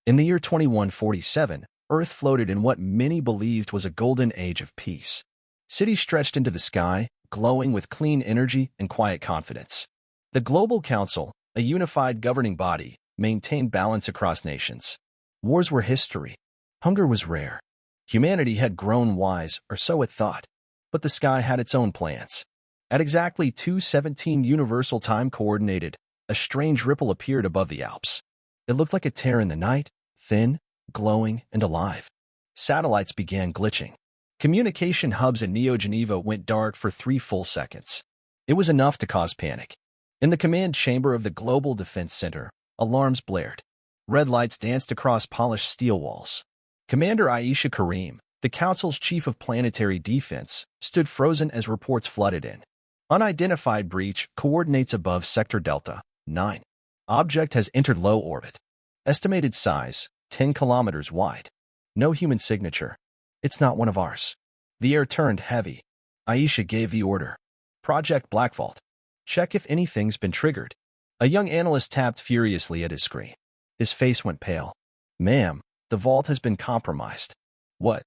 In the year 2147, Earth floated in what many believed was a golden age of peace. Cities stretched into the sky, glowing with clean energy and quiet confidence. The Global Council, a unified governing body, maintained balance across nations. Wars were history. Hunger was rare. Humanity had grown wise, or so it thought. But the sky had its own plans. At exactly 2:17 Universal Time Coordinated, a strange ripple appeared above the Alps. It looked like a tear in the night, thin, glowing, and alive. Satellites began glitching. Communication hubs in Neo Geneva went dark for 3 full seconds. It was enough to cause panic. In the command chamber of the Global Defense Center, alarms blared. Red lights danced across polished steel walls. Commander Aisha Karim, the Council's chief of planetary defense, stood frozen as reports flooded in. Unidentified breach coordinates above Sector Delta, 9. Object has entered low orbit. Estimated size, 10 kilometers wide. No human signature. It's not one of ours. The air turned heavy. Aisha gave the order. Project Black Vault. Check if anything's been triggered. A young analyst tapped furiously at his screen. His face went pale. Ma'am, the vault has been compromised. What?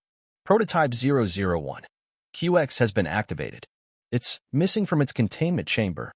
Prototype 001. QX has been activated. It's missing from its containment chamber.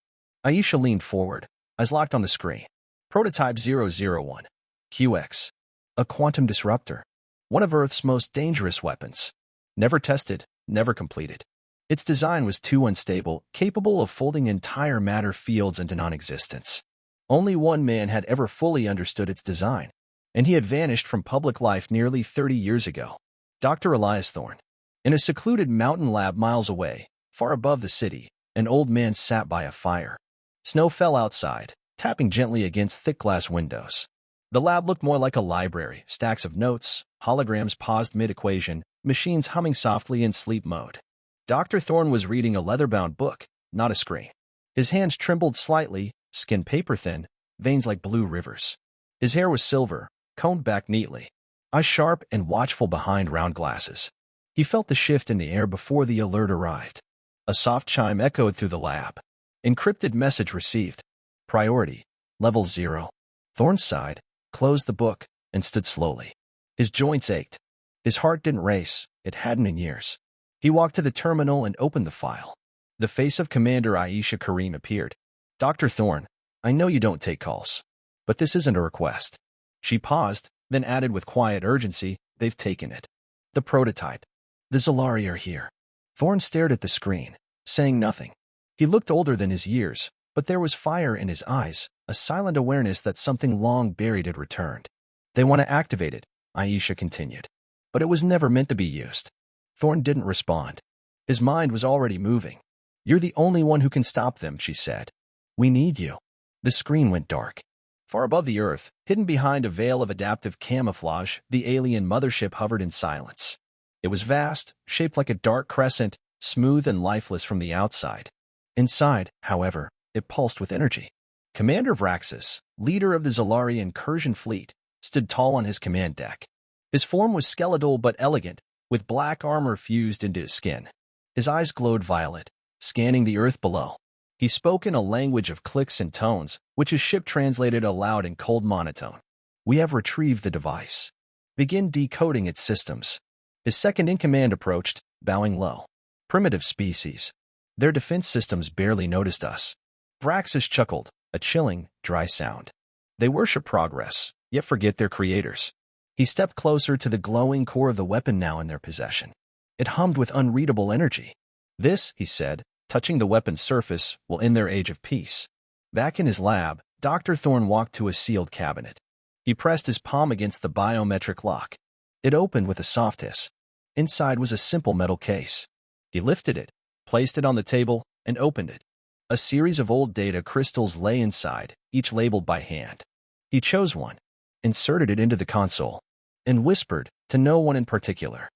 Aisha leaned forward, eyes locked on the screen. Prototype 001. QX. A quantum disruptor. One of Earth's most dangerous weapons. Never tested, never completed. Its design was too unstable, capable of folding entire matter fields into non-existence. Only one man had ever fully understood its design, and he had vanished from public life nearly 30 years ago. Dr. Elias Thorne. In a secluded mountain lab miles away, far above the city, an old man sat by a fire. Snow fell outside, tapping gently against thick glass windows. The lab looked more like a library, stacks of notes, holograms paused mid-equation, machines humming softly in sleep mode. Dr. Thorne was reading a leather-bound book, not a screen. His hands trembled slightly, skin paper-thin, veins like blue rivers. His hair was silver, combed back neatly, eyes sharp and watchful behind round glasses. He felt the shift in the air before the alert arrived. A soft chime echoed through the lab. Encrypted message received. Priority. Level 0. Thorne sighed, closed the book, and stood slowly. His joints ached. His heart didn't race. It hadn't in years. He walked to the terminal and opened the file. The face of Commander Aisha Karim appeared. Dr. Thorne, I know you don't take calls, but this isn't a request. She paused, then added with quiet urgency, they've taken it. The prototype. The Zalari are here. Thorne stared at the screen, saying nothing. He looked older than his years, but there was fire in his eyes, a silent awareness that something long buried had returned. They want to activate it, Aisha continued. But it was never meant to be used. Thorne didn't respond. His mind was already moving. You're the only one who can stop them, she said. We need you. The screen went dark. Far above the Earth, hidden behind a veil of adaptive camouflage, the alien mothership hovered in silence. It was vast, shaped like a dark crescent, smooth and lifeless from the outside. Inside, however, it pulsed with energy. Commander Vraxis, leader of the Zalari incursion fleet, stood tall on his command deck. His form was skeletal but elegant, with black armor fused into his skin. His eyes glowed violet, scanning the earth below. He spoke in a language of clicks and tones, which his ship translated aloud in cold monotone. We have retrieved the device. Begin decoding its systems. His second-in-command approached, bowing low. Primitive species. Their defense systems barely noticed us. Vraxis chuckled, a chilling, dry sound. They worship progress, yet forget their creators. He stepped closer to the glowing core of the weapon now in their possession. It hummed with unreadable energy. This, he said, touching the weapon's surface, will end their age of peace. Back in his lab, Dr. Thorne walked to a sealed cabinet. He pressed his palm against the biometric lock. It opened with a soft hiss. Inside was a simple metal case. He lifted it, placed it on the table, and opened it. A series of old data crystals lay inside, each labeled by hand. He chose one, inserted it into the console, and whispered, to no one in particular.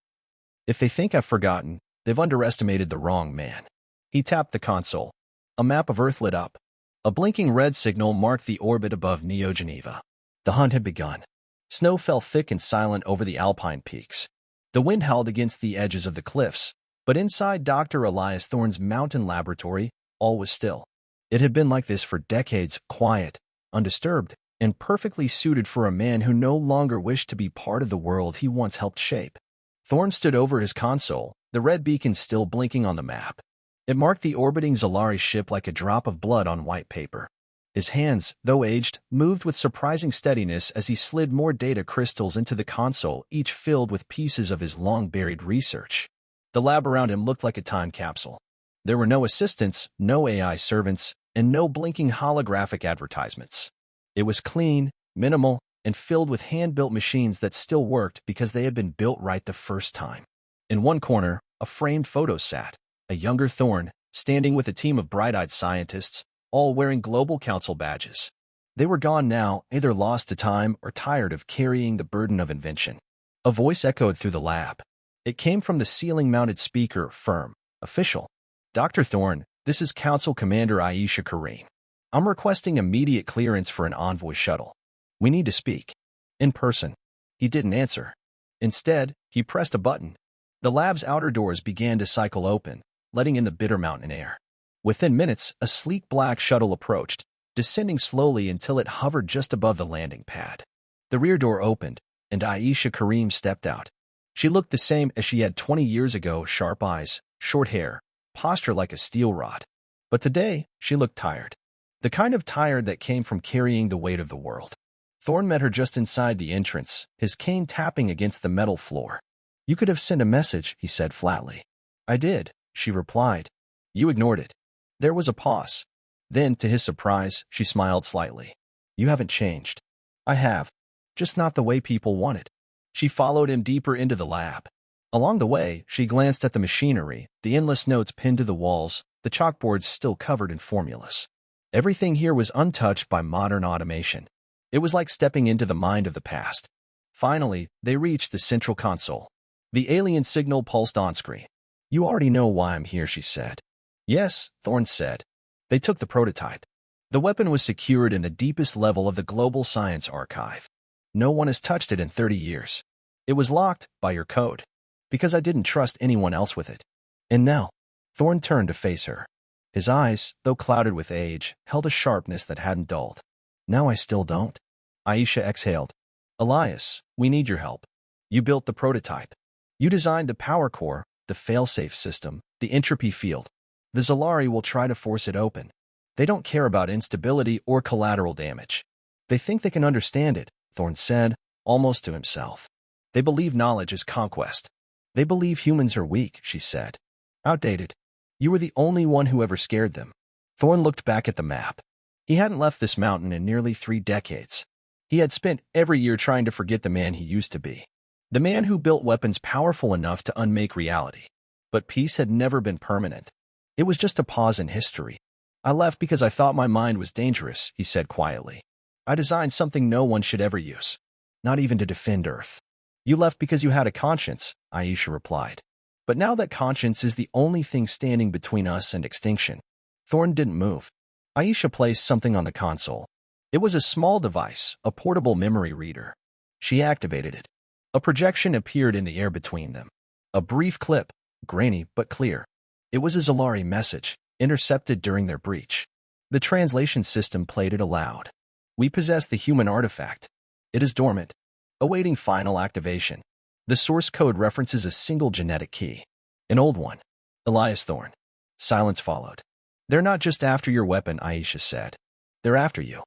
If they think I've forgotten, they've underestimated the wrong man. He tapped the console. A map of Earth lit up. A blinking red signal marked the orbit above Neo Geneva. The hunt had begun. Snow fell thick and silent over the alpine peaks. The wind howled against the edges of the cliffs, but inside Dr. Elias Thorne's mountain laboratory, all was still. It had been like this for decades, quiet, undisturbed, and perfectly suited for a man who no longer wished to be part of the world he once helped shape. Thorn stood over his console, the red beacon still blinking on the map. It marked the orbiting Zalari ship like a drop of blood on white paper. His hands, though aged, moved with surprising steadiness as he slid more data crystals into the console, each filled with pieces of his long-buried research. The lab around him looked like a time capsule. There were no assistants, no AI servants, and no blinking holographic advertisements. It was clean, minimal, and filled with hand-built machines that still worked because they had been built right the first time. In one corner, a framed photo sat, a younger Thorn, standing with a team of bright-eyed scientists, all wearing Global Council badges. They were gone now, either lost to time or tired of carrying the burden of invention. A voice echoed through the lab. It came from the ceiling-mounted speaker, firm, official. Dr. Thorn, this is Council Commander Aisha Kareem. I'm requesting immediate clearance for an envoy shuttle. We need to speak. In person. He didn't answer. Instead, he pressed a button. The lab's outer doors began to cycle open, letting in the bitter mountain air. Within minutes, a sleek black shuttle approached, descending slowly until it hovered just above the landing pad. The rear door opened, and Aisha Kareem stepped out. She looked the same as she had 20 years ago, sharp eyes, short hair, posture like a steel rod. But today, she looked tired. The kind of tired that came from carrying the weight of the world. Thorn met her just inside the entrance, his cane tapping against the metal floor. You could have sent a message, he said flatly. I did, she replied. You ignored it. There was a pause. Then, to his surprise, she smiled slightly. You haven't changed. I have. Just not the way people want it. She followed him deeper into the lab. Along the way, she glanced at the machinery, the endless notes pinned to the walls, the chalkboards still covered in formulas. Everything here was untouched by modern automation. It was like stepping into the mind of the past. Finally, they reached the central console. The alien signal pulsed on-screen. You already know why I'm here, she said. Yes, Thorn said. They took the prototype. The weapon was secured in the deepest level of the Global Science Archive. No one has touched it in 30 years. It was locked by your code, because I didn't trust anyone else with it. And now, Thorn turned to face her. His eyes, though clouded with age, held a sharpness that hadn't dulled. Now I still don't. Aisha exhaled. Elias, we need your help. You built the prototype. You designed the power core, the failsafe system, the entropy field. The Zalari will try to force it open. They don't care about instability or collateral damage. They think they can understand it, Thorn said, almost to himself. They believe knowledge is conquest. They believe humans are weak, she said. Outdated. You were the only one who ever scared them. Thorn looked back at the map. He hadn't left this mountain in nearly 3 decades. He had spent every year trying to forget the man he used to be. The man who built weapons powerful enough to unmake reality. But peace had never been permanent. It was just a pause in history. I left because I thought my mind was dangerous, he said quietly. I designed something no one should ever use. Not even to defend Earth. You left because you had a conscience, Aisha replied. But now that conscience is the only thing standing between us and extinction. Thorn didn't move. Aisha placed something on the console. It was a small device, a portable memory reader. She activated it. A projection appeared in the air between them. A brief clip, grainy but clear. It was a Zalari message, intercepted during their breach. The translation system played it aloud. We possess the human artifact. It is dormant, awaiting final activation. The source code references a single genetic key. An old one. Elias Thorn. Silence followed. They're not just after your weapon, Aisha said. They're after you.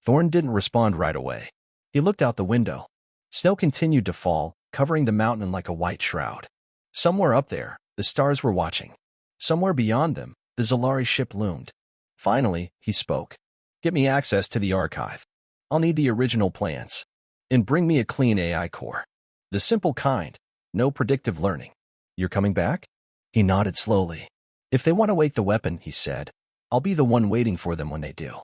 Thorn didn't respond right away. He looked out the window. Snow continued to fall, covering the mountain like a white shroud. Somewhere up there, the stars were watching. Somewhere beyond them, the Zalari ship loomed. Finally, he spoke. Get me access to the archive. I'll need the original plans. And bring me a clean AI core. The simple kind. No predictive learning. You're coming back? He nodded slowly. If they want to wake the weapon, he said, I'll be the one waiting for them when they do.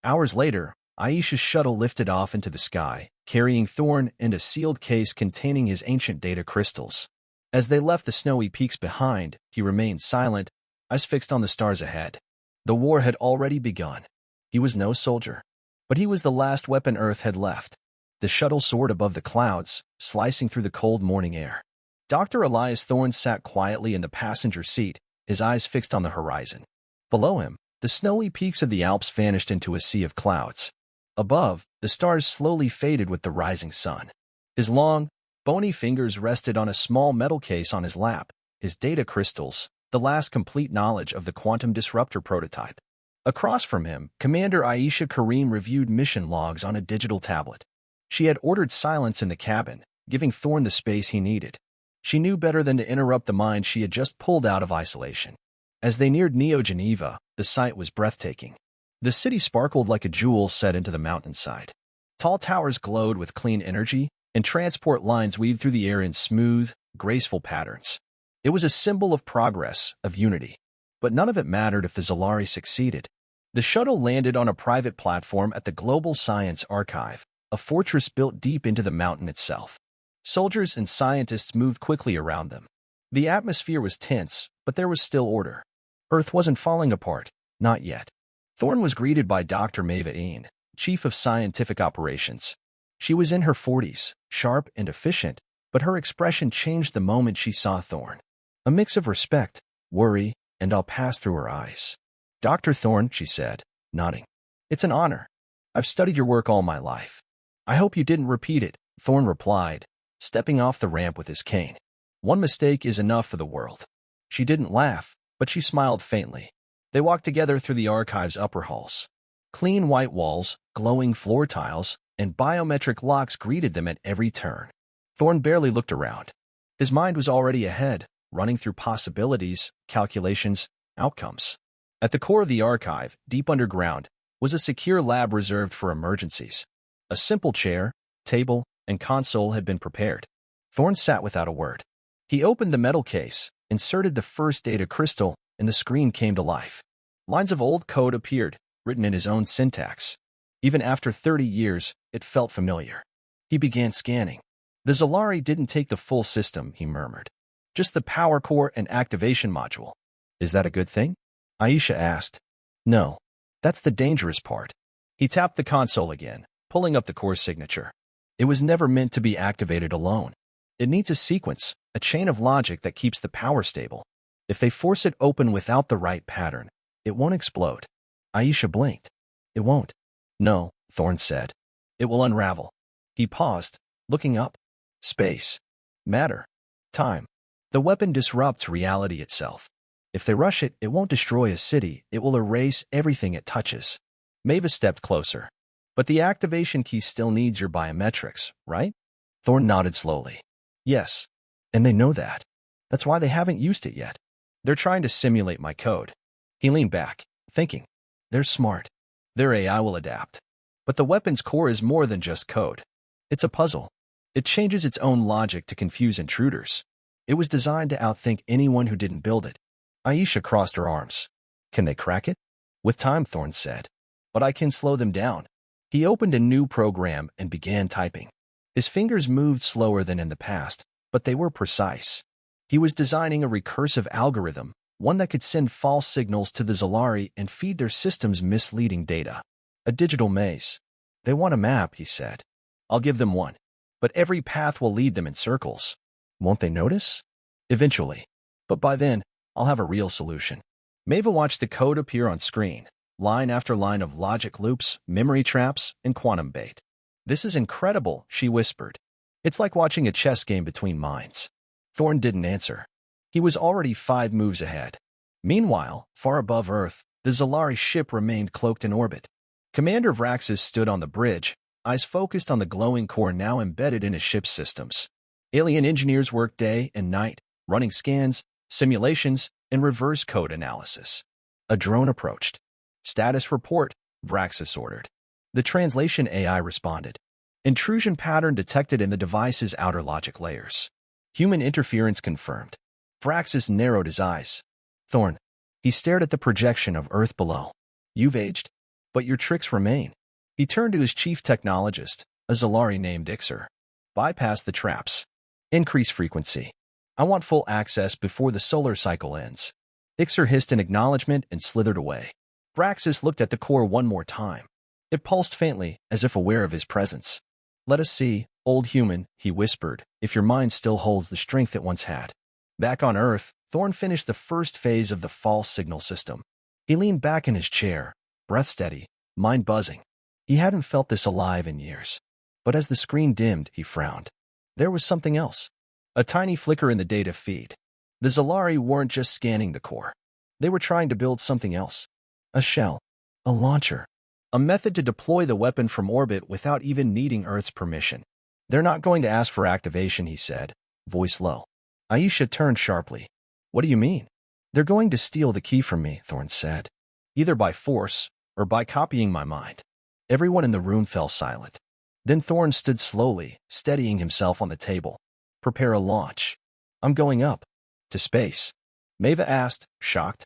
Hours later, Aisha's shuttle lifted off into the sky, carrying Thorn and a sealed case containing his ancient data crystals. As they left the snowy peaks behind, he remained silent, eyes fixed on the stars ahead. The war had already begun. He was no soldier, but he was the last weapon Earth had left. The shuttle soared above the clouds, slicing through the cold morning air. Dr. Elias Thorn sat quietly in the passenger seat, his eyes fixed on the horizon. Below him, the snowy peaks of the Alps vanished into a sea of clouds. Above, the stars slowly faded with the rising sun. His long, bony fingers rested on a small metal case on his lap, his data crystals, the last complete knowledge of the quantum disruptor prototype. Across from him, Commander Aisha Kareem reviewed mission logs on a digital tablet. She had ordered silence in the cabin, giving Thorn the space he needed. She knew better than to interrupt the mind she had just pulled out of isolation. As they neared Neo Geneva, the sight was breathtaking. The city sparkled like a jewel set into the mountainside. Tall towers glowed with clean energy, and transport lines weaved through the air in smooth, graceful patterns. It was a symbol of progress, of unity. But none of it mattered if the Zalari succeeded. The shuttle landed on a private platform at the Global Science Archive, a fortress built deep into the mountain itself. Soldiers and scientists moved quickly around them. The atmosphere was tense, but there was still order. Earth wasn't falling apart, not yet. Thorn was greeted by Dr. Maeva Een, Chief of Scientific Operations. She was in her 40s, sharp and efficient, but her expression changed the moment she saw Thorn. A mix of respect, worry, and awe passed through her eyes. "Dr. Thorn," she said, nodding. "It's an honor. I've studied your work all my life. I hope you didn't repeat it," Thorn replied, stepping off the ramp with his cane. "One mistake is enough for the world." She didn't laugh, but she smiled faintly. They walked together through the archive's upper halls. Clean white walls, glowing floor tiles, and biometric locks greeted them at every turn. Thorn barely looked around. His mind was already ahead, running through possibilities, calculations, outcomes. At the core of the archive, deep underground, was a secure lab reserved for emergencies. A simple chair, table, and console had been prepared. Thorn sat without a word. He opened the metal case, inserted the first data crystal, and the screen came to life. Lines of old code appeared, written in his own syntax. Even after 30 years, it felt familiar. He began scanning. "The Zalari didn't take the full system," he murmured. "Just the power core and activation module. Is that a good thing?" Aisha asked. "No. That's the dangerous part." He tapped the console again, pulling up the core signature. It was never meant to be activated alone. It needs a sequence, a chain of logic that keeps the power stable. If they force it open without the right pattern, it won't explode. Aisha blinked. "It won't." "No," Thorn said. "It will unravel." He paused, looking up. "Space. Matter. Time. The weapon disrupts reality itself. If they rush it, it won't destroy a city, it will erase everything it touches." Maeva stepped closer. "But the activation key still needs your biometrics, right?" Thorn nodded slowly. "Yes. And they know that. That's why they haven't used it yet. They're trying to simulate my code." He leaned back, thinking. "They're smart. Their AI will adapt. But the weapon's core is more than just code. It's a puzzle. It changes its own logic to confuse intruders. It was designed to outthink anyone who didn't build it." Aisha crossed her arms. "Can they crack it?" "With time," Thorn said. "But I can slow them down." He opened a new program and began typing. His fingers moved slower than in the past, but they were precise. He was designing a recursive algorithm, one that could send false signals to the Zalari and feed their systems misleading data. A digital maze. "They want a map," he said. "I'll give them one. But every path will lead them in circles. Won't they notice?" "Eventually. But by then, I'll have a real solution." Maeva watched the code appear on screen, line after line of logic loops, memory traps, and quantum bait. "This is incredible," she whispered. "It's like watching a chess game between minds." Thorn didn't answer. He was already 5 moves ahead. Meanwhile, far above Earth, the Zalari ship remained cloaked in orbit. Commander Vraxis stood on the bridge, eyes focused on the glowing core now embedded in his ship's systems. Alien engineers worked day and night, running scans, simulations, and reverse code analysis. A drone approached. "Status report," Vraxis ordered. The translation AI responded. "Intrusion pattern detected in the device's outer logic layers. Human interference confirmed." Vraxis narrowed his eyes. "Thorn." He stared at the projection of Earth below. "You've aged, but your tricks remain." He turned to his chief technologist, a Zalari named Ixer. "Bypass the traps. Increase frequency. I want full access before the solar cycle ends." Ixer hissed in acknowledgement and slithered away. Vraxis looked at the core one more time. It pulsed faintly, as if aware of his presence. "Let us see, old human," he whispered, "if your mind still holds the strength it once had." Back on Earth, Thorn finished the first phase of the false signal system. He leaned back in his chair, breath steady, mind buzzing. He hadn't felt this alive in years. But as the screen dimmed, he frowned. There was something else. A tiny flicker in the data feed. The Zalari weren't just scanning the core. They were trying to build something else. A shell. A launcher. A method to deploy the weapon from orbit without even needing Earth's permission. They're not going to ask for activation, he said, voice low. Aisha turned sharply. What do you mean? They're going to steal the key from me, Thorne said. Either by force or by copying my mind. Everyone in the room fell silent. Then Thorne stood slowly, steadying himself on the table. Prepare a launch. I'm going up. To space. Maeva asked, shocked.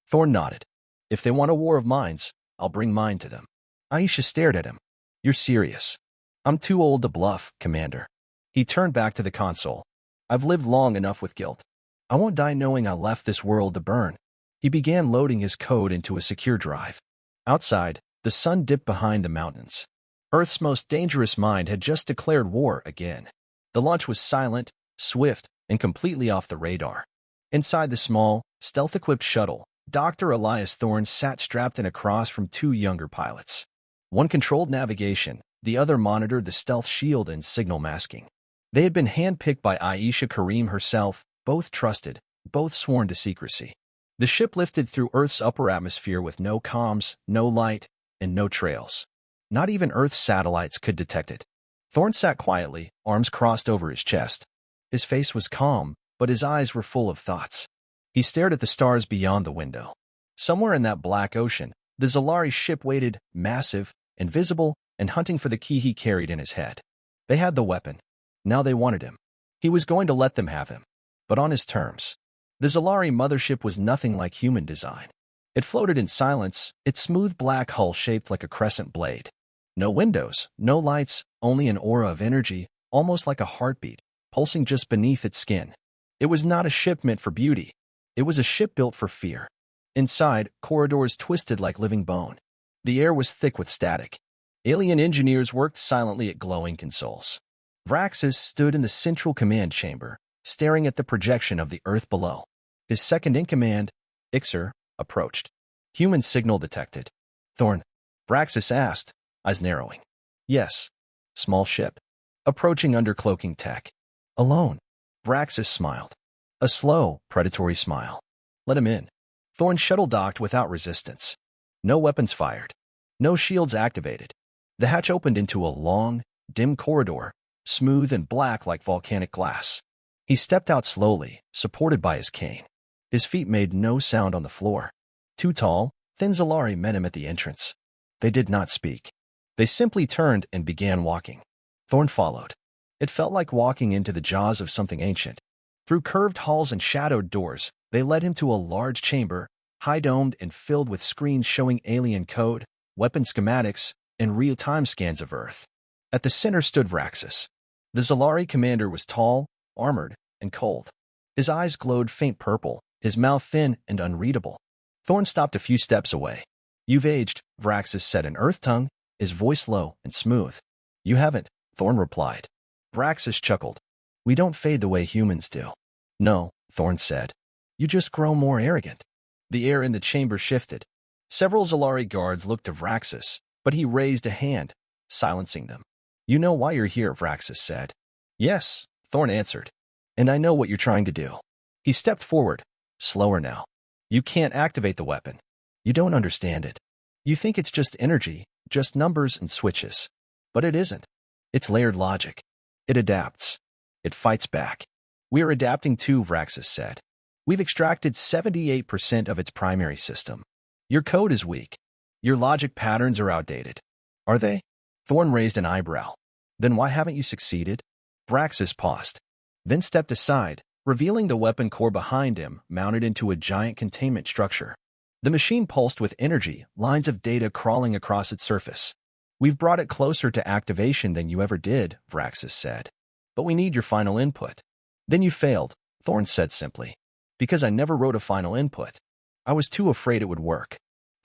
Thorne nodded. If they want a war of minds, I'll bring mine to them. Aisha stared at him. You're serious. I'm too old to bluff, Commander. He turned back to the console. I've lived long enough with guilt. I won't die knowing I left this world to burn. He began loading his code into a secure drive. Outside, the sun dipped behind the mountains. Earth's most dangerous mind had just declared war again. The launch was silent, swift, and completely off the radar. Inside the small, stealth-equipped shuttle, Dr. Elias Thorne sat strapped in across from two younger pilots. One controlled navigation, the other monitored the stealth shield and signal masking. They had been handpicked by Aisha Karim herself, both trusted, both sworn to secrecy. The ship lifted through Earth's upper atmosphere with no comms, no light, and no trails. Not even Earth's satellites could detect it. Thorne sat quietly, arms crossed over his chest. His face was calm, but his eyes were full of thoughts. He stared at the stars beyond the window. Somewhere in that black ocean, the Zalari ship waited, massive, invisible, and hunting for the key he carried in his head. They had the weapon. Now they wanted him. He was going to let them have him, but on his terms. The Zalari mothership was nothing like human design. It floated in silence, its smooth black hull shaped like a crescent blade. No windows, no lights, only an aura of energy, almost like a heartbeat, pulsing just beneath its skin. It was not a ship meant for beauty. It was a ship built for fear. Inside, corridors twisted like living bone. The air was thick with static. Alien engineers worked silently at glowing consoles. Vraxis stood in the central command chamber, staring at the projection of the Earth below. His second-in-command, Ixer, approached. Human signal detected. Thorne, Vraxis asked, eyes narrowing. Yes. Small ship. Approaching under cloaking tech. Alone. Vraxis smiled. A slow, predatory smile. Let him in. Thorne shuttle-docked without resistance. No weapons fired. No shields activated. The hatch opened into a long, dim corridor, smooth and black like volcanic glass. He stepped out slowly, supported by his cane. His feet made no sound on the floor. Two tall, thin Zalari met him at the entrance. They did not speak. They simply turned and began walking. Thorne followed. It felt like walking into the jaws of something ancient. Through curved halls and shadowed doors, they led him to a large chamber, high-domed and filled with screens showing alien code, weapon schematics, and real-time scans of Earth. At the center stood Vraxis. The Zalari commander was tall, armored, and cold. His eyes glowed faint purple, his mouth thin and unreadable. Thorne stopped a few steps away. You've aged, Vraxis said in Earth tongue, his voice low and smooth. You haven't, Thorne replied. Vraxis chuckled. We don't fade the way humans do. No, Thorne said. You just grow more arrogant. The air in the chamber shifted. Several Zalari guards looked to Vraxis, but he raised a hand, silencing them. You know why you're here, Vraxis said. Yes, Thorne answered. And I know what you're trying to do. He stepped forward, slower now. You can't activate the weapon. You don't understand it. You think it's just energy, just numbers and switches. But it isn't. It's layered logic. It adapts. It fights back. We're adapting too, Vraxis said. We've extracted 78% of its primary system. Your code is weak. Your logic patterns are outdated. Are they? Thorne raised an eyebrow. Then why haven't you succeeded? Vraxis paused, then stepped aside, revealing the weapon core behind him, mounted into a giant containment structure. The machine pulsed with energy, lines of data crawling across its surface. We've brought it closer to activation than you ever did, Vraxis said. But we need your final input. Then you failed, Thorne said simply. Because I never wrote a final input. I was too afraid it would work.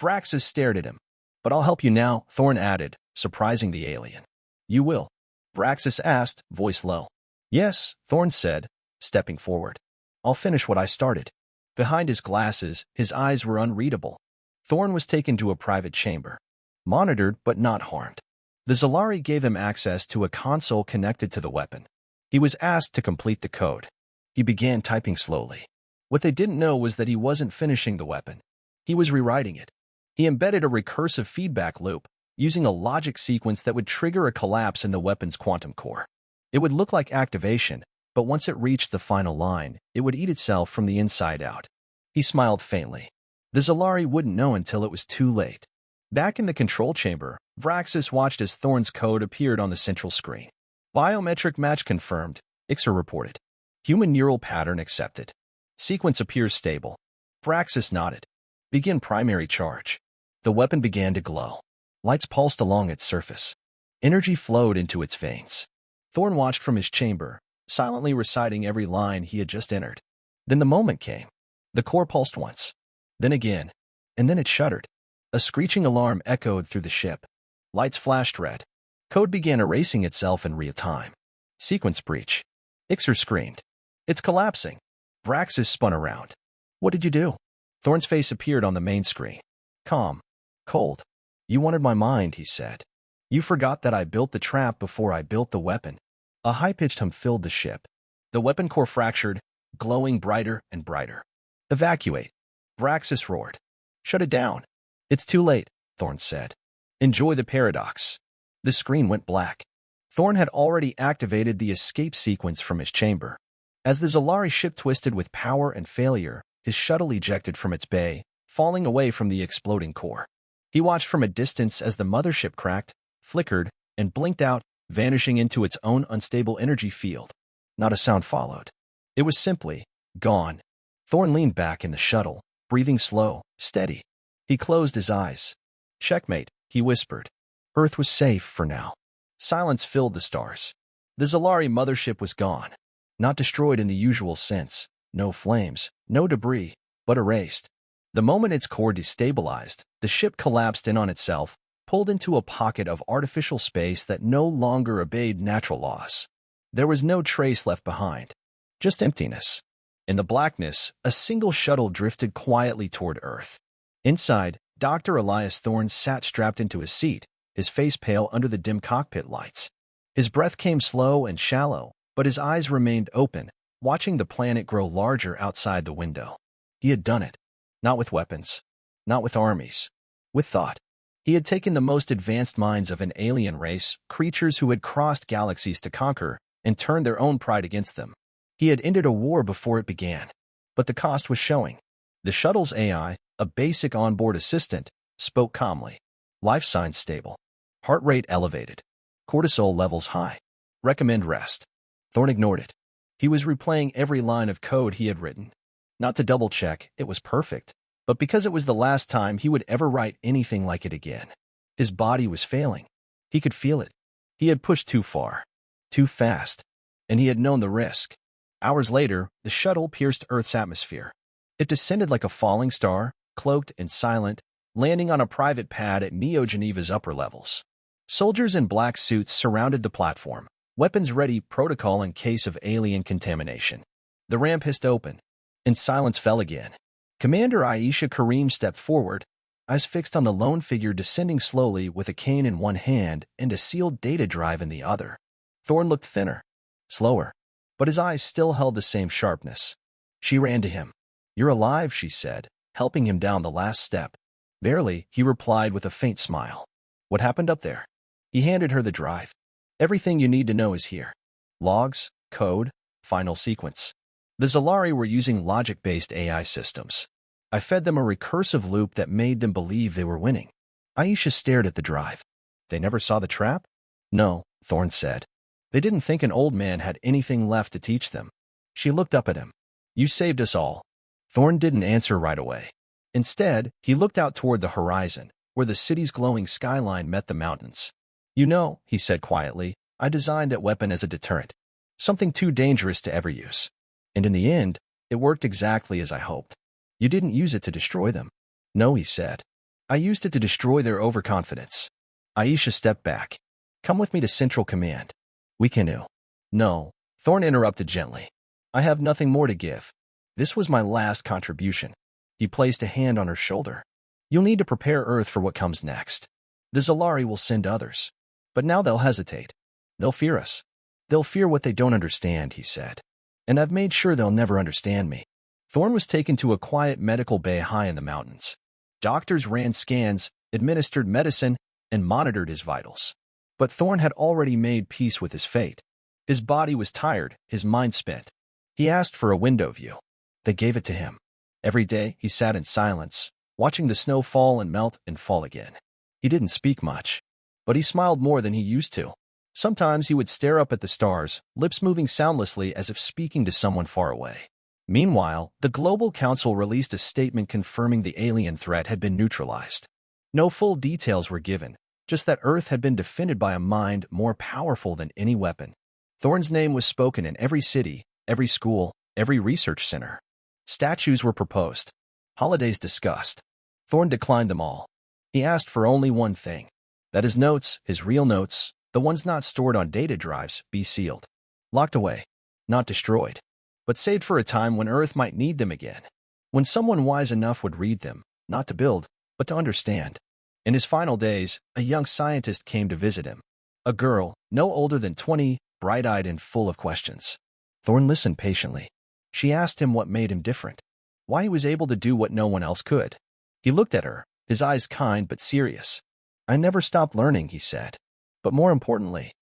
Vraxis stared at him. But I'll help you now, Thorne added, surprising the alien. You will? Vraxis asked, voice low. Yes, Thorne said, stepping forward. I'll finish what I started. Behind his glasses, his eyes were unreadable. Thorne was taken to a private chamber. monitored but not harmed. The Zalari gave him access to a console connected to the weapon. He was asked to complete the code. He began typing slowly. What they didn't know was that he wasn't finishing the weapon. He was rewriting it. He embedded a recursive feedback loop, using a logic sequence that would trigger a collapse in the weapon's quantum core. It would look like activation, but once it reached the final line, it would eat itself from the inside out. He smiled faintly. The Zalari wouldn't know until it was too late. Back in the control chamber, Vraxis watched as Thorn's code appeared on the central screen. Biometric match confirmed, Ixer reported. Human neural pattern accepted. Sequence appears stable. Vraxis nodded. Begin primary charge. The weapon began to glow. Lights pulsed along its surface. Energy flowed into its veins. Thorn watched from his chamber, silently reciting every line he had just entered. Then the moment came. The core pulsed once. Then again. And then it shuddered. A screeching alarm echoed through the ship. Lights flashed red. Code began erasing itself in real time. Sequence breach. Ixer screamed. It's collapsing. Vraxis spun around. What did you do? Thorn's face appeared on the main screen. Calm. Cold. You wanted my mind, he said. You forgot that I built the trap before I built the weapon. A high-pitched hum filled the ship. The weapon core fractured, glowing brighter and brighter. Evacuate. Vraxis roared. Shut it down. It's too late, Thorn said. Enjoy the paradox. The screen went black. Thorn had already activated the escape sequence from his chamber. As the Zalari ship twisted with power and failure, his shuttle ejected from its bay, falling away from the exploding core. He watched from a distance as the mothership cracked, flickered, and blinked out, vanishing into its own unstable energy field. Not a sound followed. It was simply gone. Thorn leaned back in the shuttle, breathing slow, steady. He closed his eyes. Checkmate, he whispered. Earth was safe for now. Silence filled the stars. The Zalari mothership was gone. Not destroyed in the usual sense. No flames, no debris, but erased. The moment its core destabilized, the ship collapsed in on itself, pulled into a pocket of artificial space that no longer obeyed natural laws. There was no trace left behind. Just emptiness. In the blackness, a single shuttle drifted quietly toward Earth. Inside, Dr. Elias Thorne sat strapped into his seat, his face pale under the dim cockpit lights. His breath came slow and shallow, but his eyes remained open, watching the planet grow larger outside the window. He had done it. Not with weapons. Not with armies. With thought. He had taken the most advanced minds of an alien race, creatures who had crossed galaxies to conquer, and turned their own pride against them. He had ended a war before it began. But the cost was showing. The shuttle's AI, a basic onboard assistant, spoke calmly. Life signs stable. Heart rate elevated. Cortisol levels high. Recommend rest. Thorn ignored it. He was replaying every line of code he had written. Not to double-check, it was perfect, but because it was the last time he would ever write anything like it again. His body was failing. He could feel it. He had pushed too far. Too fast. And he had known the risk. Hours later, the shuttle pierced Earth's atmosphere. It descended like a falling star, cloaked and silent, landing on a private pad at Neo Geneva's upper levels. Soldiers in black suits surrounded the platform, weapons ready, protocol in case of alien contamination. The ramp hissed open, and silence fell again. Commander Aisha Karim stepped forward, eyes fixed on the lone figure descending slowly with a cane in one hand and a sealed data drive in the other. Thorn looked thinner, slower, but his eyes still held the same sharpness. She ran to him. You're alive, she said, helping him down the last step. Barely, he replied with a faint smile. What happened up there? He handed her the drive. Everything you need to know is here. Logs, code, final sequence. The Zalari were using logic-based AI systems. I fed them a recursive loop that made them believe they were winning. Aisha stared at the drive. They never saw the trap? No, Thorn said. They didn't think an old man had anything left to teach them. She looked up at him. You saved us all. Thorn didn't answer right away. Instead, he looked out toward the horizon, where the city's glowing skyline met the mountains. You know, he said quietly, I designed that weapon as a deterrent. Something too dangerous to ever use. And in the end, it worked exactly as I hoped. You didn't use it to destroy them. No, he said. I used it to destroy their overconfidence. Aisha stepped back. Come with me to Central Command. We canoe. No, Thorn interrupted gently. I have nothing more to give. This was my last contribution. He placed a hand on her shoulder. You'll need to prepare Earth for what comes next. The Zalari will send others. But now they'll hesitate. They'll fear us. They'll fear what they don't understand, he said. And I've made sure they'll never understand me. Thorn was taken to a quiet medical bay high in the mountains. Doctors ran scans, administered medicine, and monitored his vitals. But Thorn had already made peace with his fate. His body was tired, his mind spent. He asked for a window view. They gave it to him. Every day, he sat in silence, watching the snow fall and melt and fall again. He didn't speak much, but he smiled more than he used to. Sometimes he would stare up at the stars, lips moving soundlessly as if speaking to someone far away. Meanwhile, the Global Council released a statement confirming the alien threat had been neutralized. No full details were given, just that Earth had been defended by a mind more powerful than any weapon. Thorn's name was spoken in every city, every school, every research center. Statues were proposed. Holidays discussed. Thorn declined them all. He asked for only one thing, that his notes, his real notes, the ones not stored on data drives, be sealed. Locked away. Not destroyed. But saved for a time when Earth might need them again. When someone wise enough would read them, not to build, but to understand. In his final days, a young scientist came to visit him. A girl, no older than 20, bright-eyed and full of questions. Thorn listened patiently. She asked him what made him different. Why he was able to do what no one else could. He looked at her, his eyes kind but serious. I never stopped learning, he said. But more importantly,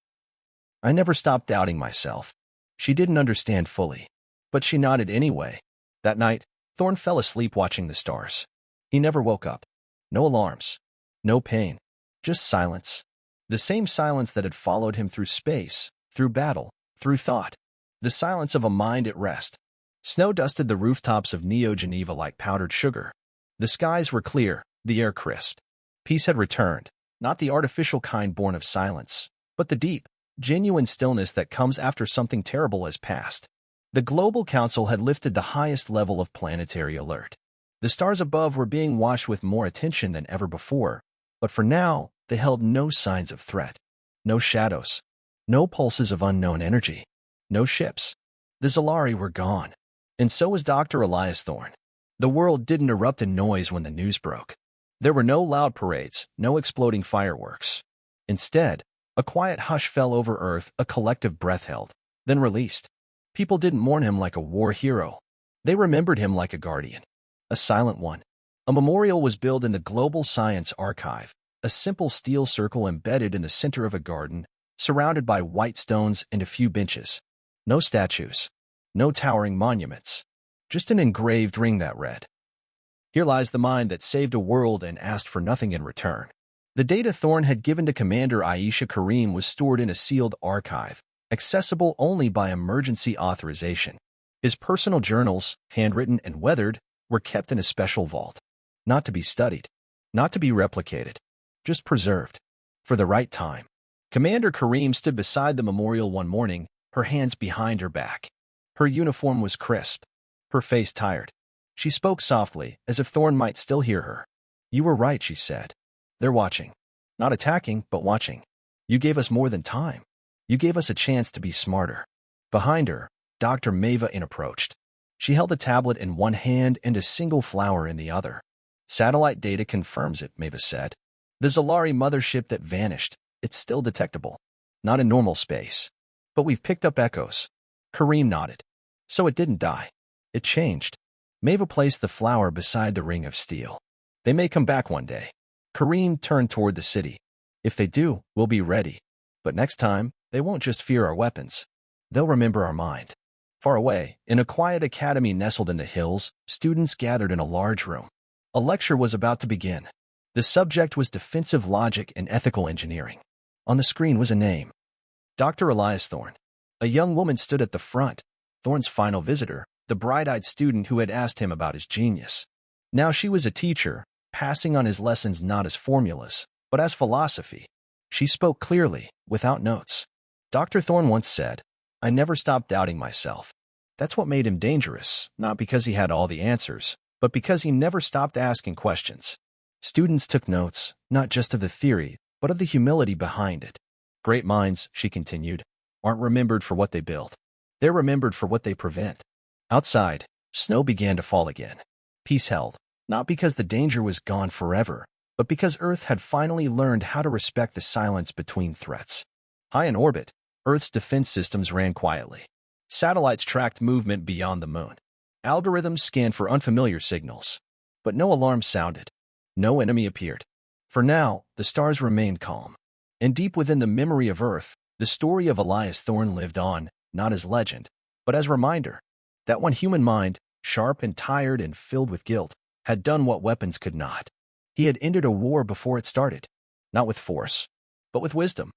I never stopped doubting myself. She didn't understand fully, but she nodded anyway. That night, Thorn fell asleep watching the stars. He never woke up. No alarms. No pain. Just silence. The same silence that had followed him through space, through battle, through thought. The silence of a mind at rest. Snow dusted the rooftops of Neo Geneva like powdered sugar. The skies were clear, the air crisp. Peace had returned, not the artificial kind born of silence, but the deep, genuine stillness that comes after something terrible has passed. The Global Council had lifted the highest level of planetary alert. The stars above were being watched with more attention than ever before, but for now, they held no signs of threat. No shadows. No pulses of unknown energy. No ships. The Zalari were gone. And so was Dr. Elias Thorn. The world didn't erupt in noise when the news broke. There were no loud parades, no exploding fireworks. Instead, a quiet hush fell over Earth, a collective breath held, then released. People didn't mourn him like a war hero. They remembered him like a guardian. A silent one. A memorial was built in the Global Science Archive, a simple steel circle embedded in the center of a garden, surrounded by white stones and a few benches. No statues. No towering monuments. Just an engraved ring that read, "Here lies the mind that saved a world and asked for nothing in return." The data Thorn had given to Commander Aisha Kareem was stored in a sealed archive, accessible only by emergency authorization. His personal journals, handwritten and weathered, were kept in a special vault. Not to be studied. Not to be replicated. Just preserved. For the right time. Commander Kareem stood beside the memorial one morning, her hands behind her back. Her uniform was crisp. Her face tired. She spoke softly, as if Thorn might still hear her. "You were right," she said. "They're watching. Not attacking, but watching. You gave us more than time. You gave us a chance to be smarter." Behind her, Dr. Maeva approached. She held a tablet in one hand and a single flower in the other. "Satellite data confirms it," Maeva said. "The Zalari mothership that vanished, it's still detectable. Not in normal space. But we've picked up echoes." Kareem nodded. "So it didn't die. It changed." Maeva placed the flower beside the ring of steel. "They may come back one day." Kareem turned toward the city. "If they do, we'll be ready. But next time, they won't just fear our weapons. They'll remember our mind." Far away, in a quiet academy nestled in the hills, students gathered in a large room. A lecture was about to begin. The subject was defensive logic and ethical engineering. On the screen was a name. Dr. Elias Thorn. A young woman stood at the front, Thorn's final visitor, the bright-eyed student who had asked him about his genius. Now she was a teacher, passing on his lessons not as formulas, but as philosophy. She spoke clearly, without notes. Dr. Thorn once said, "I never stopped doubting myself." That's what made him dangerous, not because he had all the answers, but because he never stopped asking questions. Students took notes, not just of the theory, but of the humility behind it. "Great minds," she continued, "aren't remembered for what they build. They're remembered for what they prevent." Outside, snow began to fall again. Peace held, not because the danger was gone forever, but because Earth had finally learned how to respect the silence between threats. High in orbit, Earth's defense systems ran quietly. Satellites tracked movement beyond the moon. Algorithms scanned for unfamiliar signals. But no alarm sounded. No enemy appeared. For now, the stars remained calm. And deep within the memory of Earth, the story of Elias Thorne lived on, not as legend, but as reminder that one human mind, sharp and tired and filled with guilt, had done what weapons could not. He had ended a war before it started, not with force, but with wisdom.